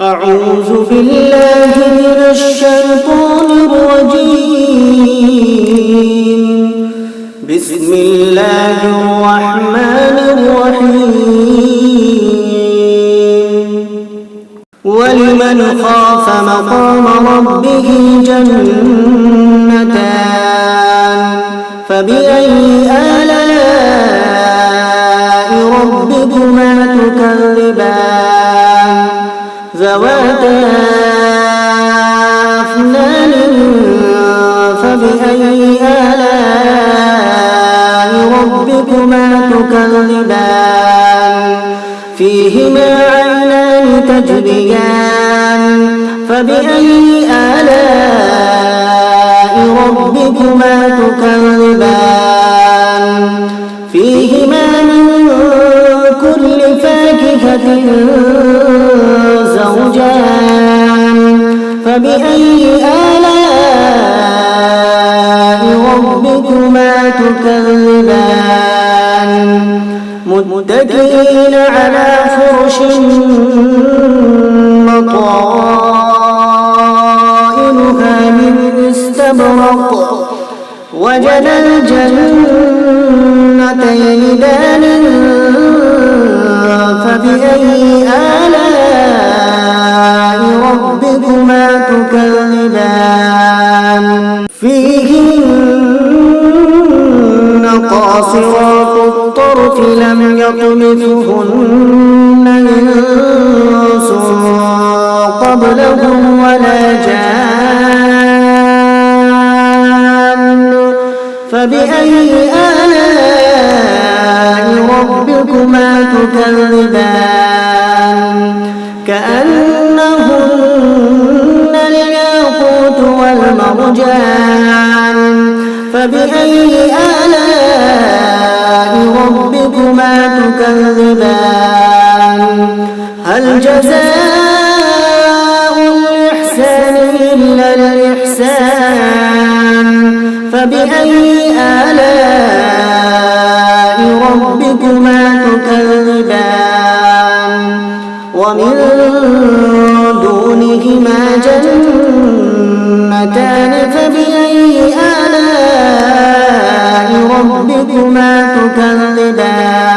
أعوذ بالله من الشيطان الرجيم. بسم الله الرحمن الرحيم. ولمن خاف مقام ربه جنتان فبأي آلاء ربكما تكذبان ذواتا أفنان فبأي آلاء ربكما تكذبان فيهما عينان تجريان فبأي آلاء ربكما تكذبان فيهما من كل فاكهة زوجان فبأي آلاء ربكما تكذبان متكئين على فرش بطائنها من استبرق وجنى الجنتين دان فبأي آلاء ربكما تكذبان فيهن قاصرات الطرف لم يطمثهن إنس قبلهم ولا جان فبأي آلاء ربكما تكذبان كأنهن الياقوت والمرجان فبأي آلاء ربكما تكذبان هل جزاء الإحسان إلا الإحسان فبأي آلاء ربكما تكذبان ومن دونهما جنتان فبأي آلاء ربكما تكذبان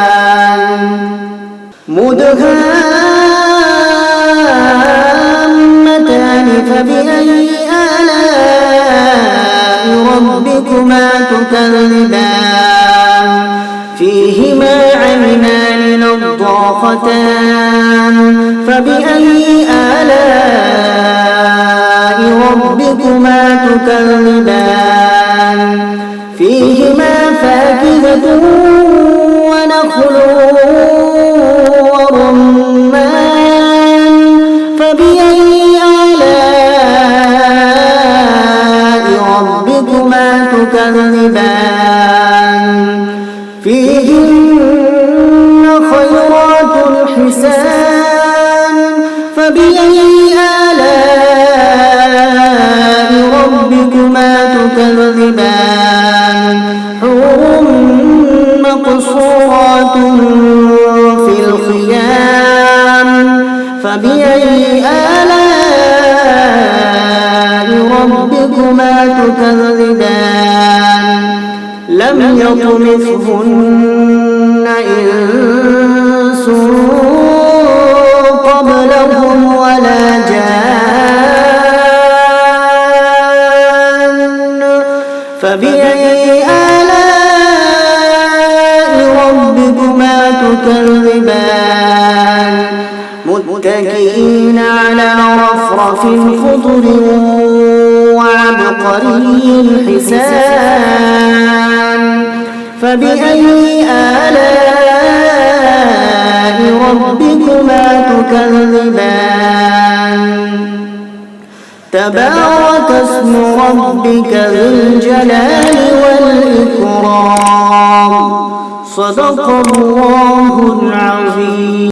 مدهامتان فبأي آلاء ربكما تكذبان فيهما عينان نضاختان فبأي آلاء ربكما تكذبان فيهما فاكهة ونخل ورمان فبأي آلاء ربكما تكذبان فيهن خيرات حسان فبأي آلاء ربكما تكذبان حور مقصورات في الخيام فبأي آلاء ربكما تكذبان لم يطمثهن إنس قبلهم ولا جان فبأي آلاء ربكما تكذبان متكئين على رفرف خضر وعبقري حسان فبأي آلاء ربكما تكذبان تبارك اسم ربك ذو الجلال والإكرام صدق الله العظيم.